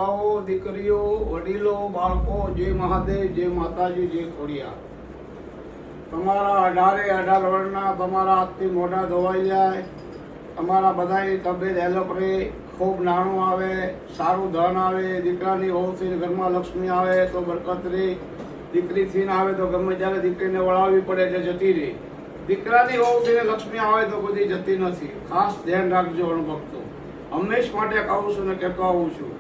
દીકરીઓ, વડીલો, બાળકો, જય મહાદેવ, જય માતાજી, જય ખોડિયાર. તમારા 18 વર્ષના તમારા હાથથી મોઢા ધોવાઈ જાય, તમારા બધાની તબિયત હેલ્પ રહે, ખૂબ નાણું આવે, સારું ધન આવે, દીકરાની વહુથી ઘરમાં લક્ષ્મી આવે તો બરકત રહે, દીકરીથી ના આવે તો ગમે ત્યારે દીકરીને વળાવવી પડે એટલે જતી રહે, દીકરાની વહુથી લક્ષ્મી આવે તો બધી જતી નથી. ખાસ ધ્યાન રાખજો અણભક્તો. હંમેશ માટે કહું છું ને કહેતો આવું છું,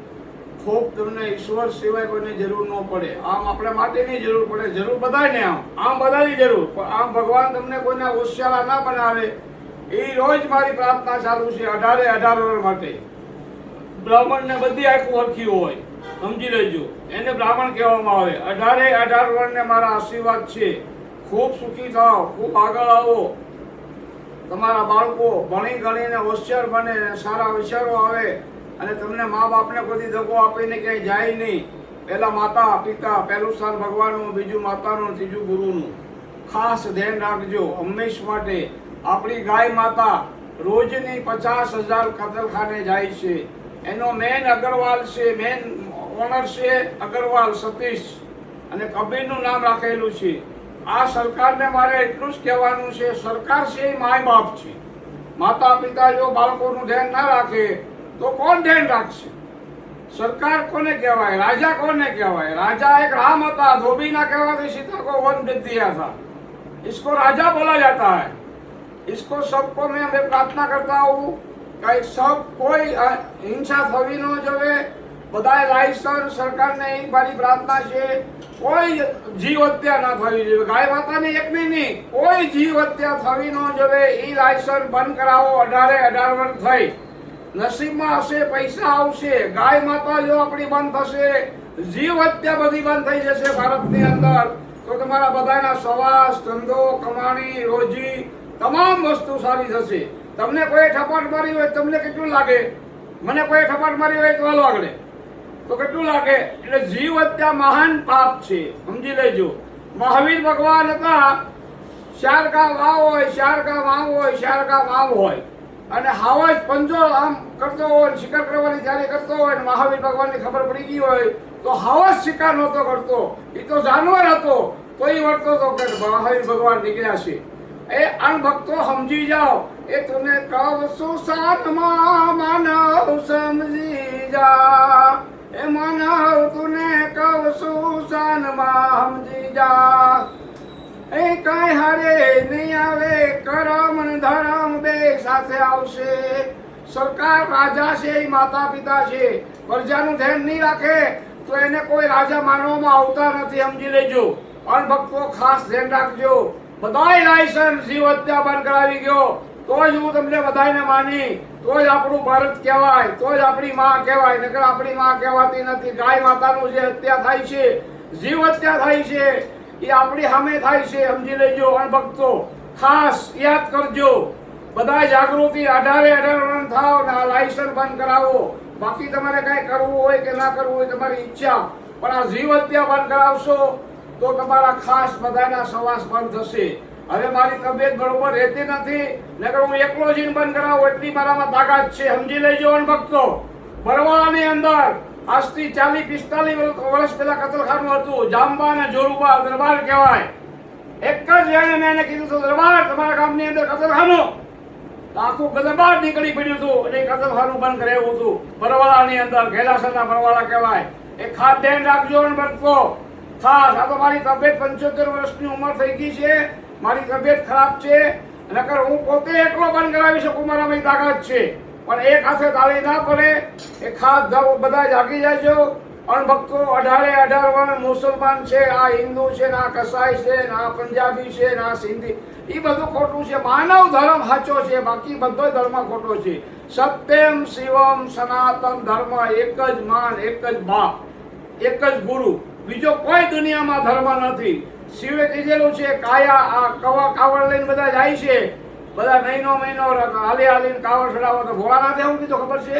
ખૂબ તમને ઈશ્વર સિવાય કોઈની જરૂર ન પડે. આમ આપણે માટેની જરૂર પડે, જરૂર બધાને, આમ બધાની જરૂર, પણ આમ ભગવાન તમને કોઈના હોશિયારા ના બનાવે. એ રોજ મારી પ્રાર્થના ચાલુ છે 18 વર્ષ માટે. બ્રાહ્મણને બધી આખું ઓળખી હોય, સમજી લેજો, એને બ્રાહ્મણ કહેવામાં આવે. 18 વર્ષને મારા આશીર્વાદ છે. ખૂબ સુખી થાઓ, ખૂબ આગળ આવો. તમારા બાળકો ભણી ગણીને હોશિયાર બને, સારા વિચારો આવે અને તમને મા બાપને કોઈ દગો આપીને ક્યાંય જાય નહીં. પહેલા માતા પિતા, પહેલું સ્થાન ભગવાનનું, બીજું માતાનું, ત્રીજું ગુરુનું. ખાસ ધ્યાન રાખજો હંમેશ માટે. આપણી ગાય માતા રોજની 50,000 કતલખાને જાય છે. એનો મેન અગ્રવાલ છે, મેન ઓનર છે અગ્રવાલ સતીશ, અને કબીરનું નામ રાખેલું છે. આ સરકારને મારે એટલું જ કહેવાનું છે, સરકાર છે એ માય બાપ છે. માતા પિતા જો બાળકોનું ધ્યાન ના રાખે તો કોણ ધ્યાન રાખશે? સરકાર કોને કહેવાય? રાજા કોને કહેવાય? राजा एक राम था, धोबी ना कहवाते सीता को वन दे दिया था, इसको राजा बोला जाता है. इसको सबको मैं प्रार्थना करता हूँ कि सब कोई हिंसा थवी न जोवे. બધાએ લાયસન્સ સરકારને એક મારી પ્રાર્થના છે, કોઈ જીવ હત્યા ના થવી જોઈએ. ગાય માતાની એક નહીં, કોઈ જીવ હત્યા થવી ન જોઈએ. એ લાયસન્સ બંધ કરાવો. 18 વર્ષ થઈ, નસીબમાં હશે પૈસા આવશે. ગાય માતા જો આપણી બંધ થશે, જીવ હત્યા બધી બંધ થઈ જશે ભારતની અંદર, તો તમારા બધાના સવાસ, ધંધો, કમાણી, રોજી, તમામ વસ્તુ સારી થશે. તમને કોઈ ઠપાટ મારી હોય, તમને કેટલું લાગે? મને કોઈ ઠપાટ મારી હોય તો હાલો આગળ, તો કેટલું લાગે? એટલે જીવ હત્યા મહાન પાપ છે, સમજી લેજો. મહાવીર ભગવાન હતા, 4 કા વાવ હોય, 4 કા વાવ હોય, 4 કા વાવ હોય, અને હાવજ પંજો આમ કરતો હોય, શિકાર કરવાની તૈયારી કરતો હોય, અને મહાવીર ભગવાનની ખબર પડી ગઈ હોય તો હાવજ શિકાર નહોતો કરતો, એ તો જાનવર હતો, તો એ વર્તો તો કે મહાવીર ભગવાન નીકળ્યા છે. એ અણભક્તો સમજી જાઓ. એ તુને કહું છું સાતમા માનવ સમજી જા, એ માનવ તુને કહું છું સાનમાં સમજી જા. એ કઈ હારે નહીં આવે, કરમ અને ધર્મ બે સાથે આવશે. સરકાર રાજા છે, એ માતા પિતા છે, પ્રજાનું ધ્યાન નહીં રાખે તો એને કોઈ રાજા માનવામાં આવતા નથી, સમજી લેજો. અણભક્તો ખાસ ધ્યાન રાખજો. બધાય લાયસન્સ જીવ હત્યા બંધ કરાવી ગયો તો જ હું તમને બધાને માની, તો જ આપણું ભારત કહેવાય, તો જ આપણી માં કહેવાય. નકર આપણી માં કહેવાતી નથી. ગાય માતાનું જે હત્યા થાય છે, જીવ હત્યા થાય છે, એ આપણી સામે થાય છે, સમજી લેજો. અણભક્તો ખાસ યાદ કરજો. બધા જાગૃતિ 18 વર્ષ થાવ ને આ લાયસન્સ બંધ કરાવો. બાકી તમારે કઈ કરવું હોય કે ના કરવું હોય તમારી ઈચ્છા, પણ આ જીવ હત્યા બંધ કરાવશો તો તમારા ખાસ બધાના સવાસ બંધ થશે. હવે મારી તબિયત બરોબર રહેતી નથી, નકર હું એકલો જીન બંધ કરાવું એટલી મારામાં તાકાત છે, સમજી લેજો. અણભક્તો બરવાળાની અંદર આજથી 40-45 વર્ષ પહેલા કતલખાનું હતું. જાંબા અને જોરુબા દરબાર કહેવાય. એક જ જણે મેં એને કીધું હતું, દરબાર તમારા ગામની અંદર કતલખાનું, આખું દરબાર નીકળી પડ્યું હતું અને કતલખાનું બંધ કરાવ્યું હતું બરવાળાની અંદર. ઘેલાસરના બરવાળા કહેવાય. એ ખાસ ધ્યાન રાખજો અણભક્તો ખાસ. આ તો મારી તબિયત 75 વર્ષની ઉંમર થઈ ગઈ છે, મારી તબિયત ખરાબ છે, નકર હું પોતે એકલો બંધ કરાવી શકું, મારામાં તાકાત છે, પણ એક હાથે તાળી ના પડે. એ ખાસ બધા જાગી જાયજો. અણભક્તો 18 વર્ષ મુસલમાન છે, આ હિન્દુ છે, આ કસાઈ છે, આ પંજાબી છે, આ સિંધી, એ બધું ખોટું છે. માનવ ધર્મ સાચો છે, બાકી બધો ધર્મ ખોટો છે. સત્યમ શિવમ સનાતન ધર્મ, એક જ માન, એક જ બાપ, એક જ ગુરુ, બીજો કોઈ દુનિયામાં ધર્મ નથી. શિવે કીધેલું છે કાયા આ કાવડ લઈને બધા જાય છે, બધા મહિનો હાલી હાલીને કાવડ ચડાવો. તો ભોળાનાથે એવું કીધું ખબર છે,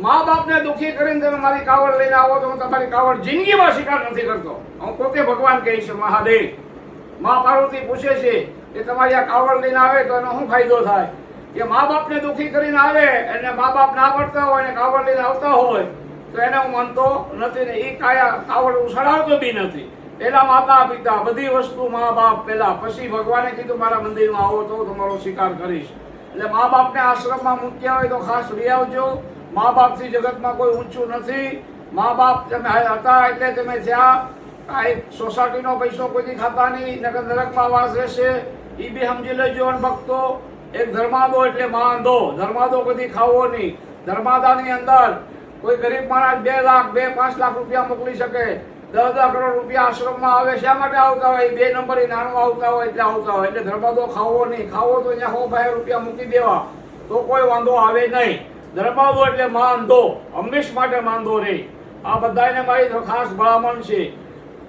મા બાપને દુઃખી કરીને તમે મારી કાવડ લઈને આવો તો હું તમારી કાવડ જિંદગીમાં શિકાર નથી કરતો. હું પોતે ભગવાન કહે છે મહાદેવ. મા પાર્વતી પૂછે છે કે તમારી આ કાવડ લઈને આવે તો એનો શું ફાયદો થાય? કે મા બાપને દુઃખી કરીને આવે અને મા બાપ ના પડતા હોય અને કાવડ લઈને આવતા હોય તો એને હું માનતો નથી ને એ કાવડ ઉછળાવતો બી નથી. પેલા માતા પિતા બધી વસ્તુ મા બાપ પેલા, પછી ભગવાને કીધું મારા મંદિરમાં આવો તો તમારો સ્વીકાર કરીશ. એટલે મા બાપને આશ્રમમાં મૂક્યા હોય તો ખાસ લઈ આવજો. મા બાપથી જગતમાં કોઈ ઊંચું નથી. મા બાપ તમે હતા એટલે તમે જ્યાં કાંઈ સોસાયટીનો પૈસો કોઈથી ખાતા નહીં, નકર નરકમાં વાસ રહેશે. એ બી સમજી લેજો. ભક્તો એક ધર્માદો એટલે માંદો. ધર્માદો કદી ખાવો નહીં. ધર્માદાની અંદર કોઈ ગરીબ માણસ 2 લાખ 5 લાખ રૂપિયા મોકલી શકે. 10 કરોડ રૂપિયા આશ્રમમાં આવે. શા માટે આવતા હોય? 2 નંબરી નાણું આવતા હોય એટલે આવતા હોય. એટલે ધર્માદો ખાવો નહીં. ખાવો તો અહીંયા 100 રૂપિયા મૂકી દેવા, તો કોઈ વાંધો આવે નહીં. ધર્માદો એટલે માંદો, હંમેશ માટે માંદો રહે. આ બધાને મારી ખાસ ભલામણ છે.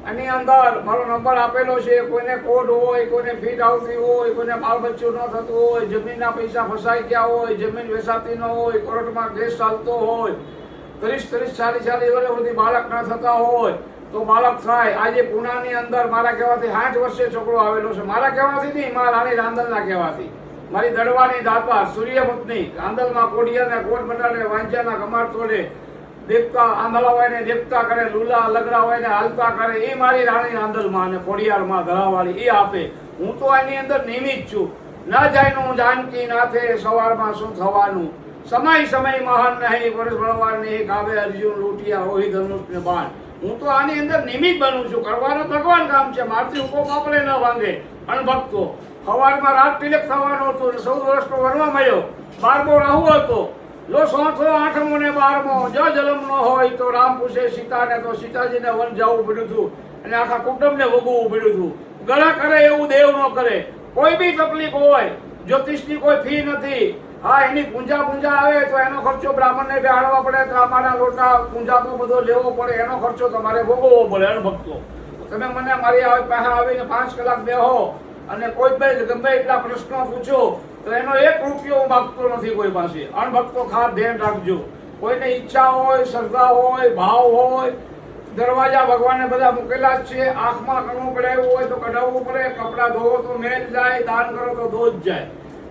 એની અંદર મારો નંબર આપેલો છે. કોઈને કોડ હોય, કોઈને ફીટ આવતી હોય, કોઈને બાળ બચ્ચું ન થતું હોય, જમીનના પૈસા ફસાઈ ગયા હોય, જમીન વેચાતી ન હોય, કોર્ટમાં કેસ ચાલતો હોય, 30 40 વર્ષ સુધી બાળક ન થતા હોય તો બાળક થાય. આજે પુનાની અંદર મારા કહેવાથી 60 વર્ષે છોકરો આવેલો છે. મારા કહેવાથી નહીં, મારા રાણી રાંદલના કહેવાથી. મારી દડવાની દાતા સૂર્યપત્ની રાંદલમાં કોડિયાને કોટ બટાડે વાંચ્યાના કમાર તોડે, દેવતા આંધળા હોય ને દેવતા કરે, લૂલા લગડા હોય ને હાલતા કરે. એ મારી રાણી રાંદલમાં અને ખોડિયારમાં ધરાવાળી એ આપે. હું તો એની અંદર નિમિત્ત છું. ના જાયનું જાનકી નાથે સવારમાં શું થવાનું, સમય મહાન નહીં, વર્ષ ભણવાર નહીં, ગાવે અર્જુન લૂંટિયા હોય ધનુષ ને બાણ. હું તો આની અંદર નિમિત્ત બનું છું. કરવાનું ભગવાન કામ છે. મારથી હુકમ આપણે ન ભાંગે. અણભક્તો સવારમાં રાત તિલક થવાનો હતો, 14 વર્ષનો વરવા મળ્યો, 12મો રાહુ હતો. લો 8મો ને 12મો જો જન્મ ન હોય તો રામ પૂછે સીતાને, તો સીતાજીને વન જવું પડ્યું હતું અને આખા કુટુંબને ભોગવવું પડ્યું હતું. ગળા કરે એવું દેવ ન કરે. કોઈ બી તકલીફ હોય, જ્યોતિષની કોઈ ફી નથી. હા, એની પૂંજા આવે તો એનો ખર્ચો બ્રાહ્મણને બેહાડવા પડે, ત્રાંબાના લોટા પૂંજામાં બધો લેવો પડે, એનો ખર્ચો તમારે ભોગવવો પડે. અણભક્તો તમે મને મારી પાસે આવીને 5 કલાક બેહો અને કોઈ ભાઈ ગમે એટલા પ્રશ્નો પૂછો તો એનો 1 રૂપિયો હું માગતો નથી કોઈ પાસે. અણભક્તો ખાસ ધ્યાન રાખજો. કોઈને ઈચ્છા હોય, શ્રદ્ધા હોય, ભાવ હોય, દરવાજા ભગવાને બધા મૂકેલા જ છે. આંખમાં કણું કઢાવ્યું હોય તો કઢાવવું પડે. કપડાં ધોવો તો મેલ જાય, દાન કરો તો ધોજ જાય.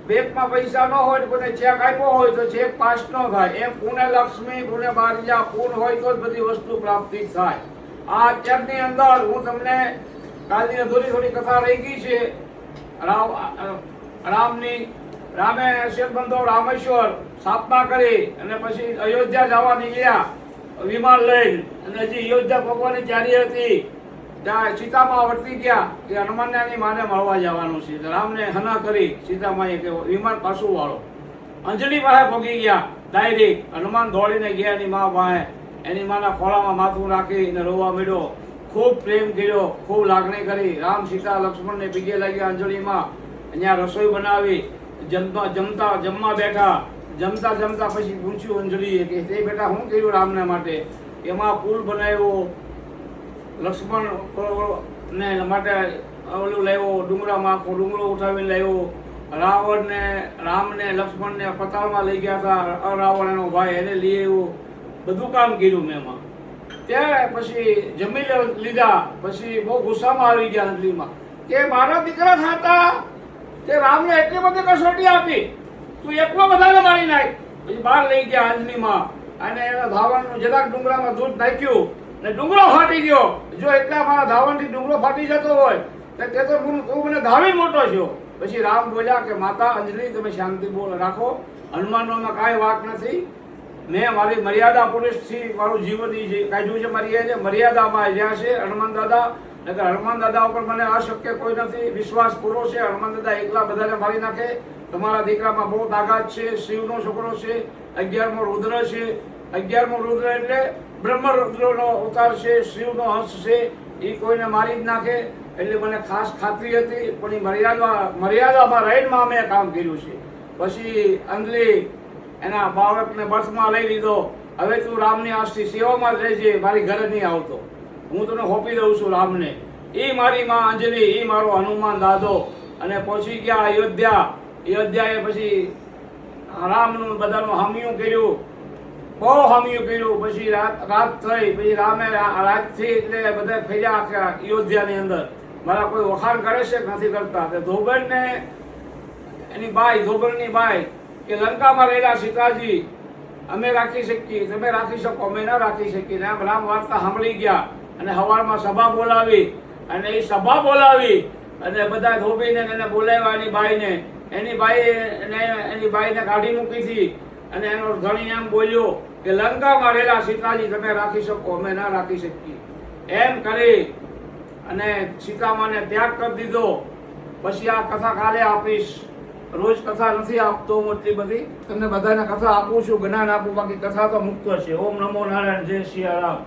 બેંકમાં પૈસા ન હોય તો કોઈને ચેક આપ્યો હોય તો ચેક પાસ ન થાય. એમ પુણે લક્ષ્મી, પુણે બારજા, પૂન હોય તો જ બધી વસ્તુ પ્રાપ્તિ થાય. આ અત્યારની અંદર હું તમને કાલની અધૂરી થોડી કથા રહી ગઈ છે. રામની રામે શેરબંધો રામેશ્વર સ્થાપના કરી અને પછી અયોધ્યા જવા નીકળ્યા વિમાન લઈને. અને હજી અયોધ્યા ભગવાનની ચારી હતી ત્યાં સીતામાં વર્તી ગયા કે હનુમાનની માને મળવા જવાનું છે. રામને હના કરી સીતામાએ કે વિમાન પાછું વાળો. અંજલિ પાસે પગી ગયા ડાયરેક્ટ. હનુમાન દોડીને ગયા એની મા પાસે. એની માના ખોળામાં માથું રાખી અને રોવા મળ્યો. ખૂબ પ્રેમ કર્યો, ખૂબ લાગણી કરી. રામ સીતા લક્ષ્મણને પીગે લાગ્યા અંજલિમાં. અહીંયા રસોઈ બનાવી, જમવા બેઠા. જમતા પછી પૂછ્યું અંજલિએ કે તે બેટા શું કર્યું રામને માટે? એમાં પુલ બનાવ્યો, લક્ષ્મણ ને માટે ઓલું લાવ્યો, ડુંગરામાં આખો ડુંગરો ઉઠાવીને લાવ્યો. રામને લક્ષ્મણને પતાળમાં લઈ ગયા હતા. રાવણ એનો ભાઈ, એને લઈ આવ્યો. બધું કામ કર્યું મેં એમાં. ત્યારે પછી જમી લીધા. પછી બહુ ગુસ્સામાં આવી ગયા અંજલિમાં કે મારા દીકરા થતા તે રામને એટલી બધી કસોટી આપી, તું એકલો બધાને મારી નાખ. પછી બહાર લઈ ગયા અંજલિમાં અને એના ધાવણનું જરાક ડુંગરામાં દૂધ નાખ્યું ને ડુંગરો ફાટી ગયો. જો એટલા મારા ધાવણથી ડુંગરો ફાટી જતો હોય તે તો તું મને ધાવી મોટો છો. પછી રામ બોલ્યા કે માતા અંજલિ તમે શાંતિ બોલ રાખો. હનુમાનોમાં કાંઈ વાત નથી. મેં મારી મર્યાદા પુરુષથી મારું જીવન કાઢ્યું છે. મારી મર્યાદામાં જ્યાં છે હનુમાન દાદા. હનુમાન દાદા ઉપર મને અશક્ય કોઈ નથી. વિશ્વાસ પૂરો છે. હનુમાન દાદા એકલા બધાને મારી નાખે. તમારા દીકરામાં બહુ તાકાત છે. શિવનો છોકરો છે. 11મો રુદ્ર છે. 11મો રુદ્ર એટલે બ્રહ્મ રુદ્રનો અવતાર છે. શિવનો હંસ છે. એ કોઈને મારી જ નાખે. એટલે મને ખાસ ખાતરી હતી. પણ એ મર્યાદામાં રહીને મેં કામ કર્યું છે. પછી અંજલિ એના બાળકને બર્થમાં લઈ લીધો. હવે તું રામની આસ્થી સેવામાં જ રહેજે, મારી ઘરે નહીં આવતો. હું તને હોપી દઉં છું રામને. એ મારી માં અંજલિ, એ મારો હનુમાન દાદો. અને પહોંચી ગયા અયોધ્યા. અયોધ્યાએ પછી રામનું બધાનું હામિયું કર્યું, બહુ હામિયું કર્યું. પછી રાત થઈ. પછી રામે રાતથી એટલે બધા ફેર્યા આખા અયોધ્યાની અંદર. મારા કોઈ વખાણ કરે છે નથી કરતા. ધોબણને એની બાઈ, ધોબણની બાઈ કે લંકામાં રહેલા સીતાજી અમે રાખી શકીએ, તમે રાખી શકો, અમે ના રાખી શકીએ. આમ રામ વાર્તા સાંભળી ગયા અને સવારમાં સભા બોલાવી અને એ સભા બોલાવી અને બધા ધોબીને એને બોલાવ્યા એની બાઈને કાઢી મૂકી હતી અને એનો ધણી એમ બોલ્યો કે લંકામાં રહેલા સીતાજી તમે રાખી શકો, અમે ના રાખી શકીએ. એમ કરી અને સીતામાને ત્યાગ કરી દીધો. પછી આ કથા કાલે આપીશ. રોજ કથા નથી આપતો હું એટલી બધી, તમને બધાને કથા આપું છું, જ્ઞાન આપું, બાકી કથા તો મુક્ત છે. ઓમ નમો નારાયણ, જય સિયારામ.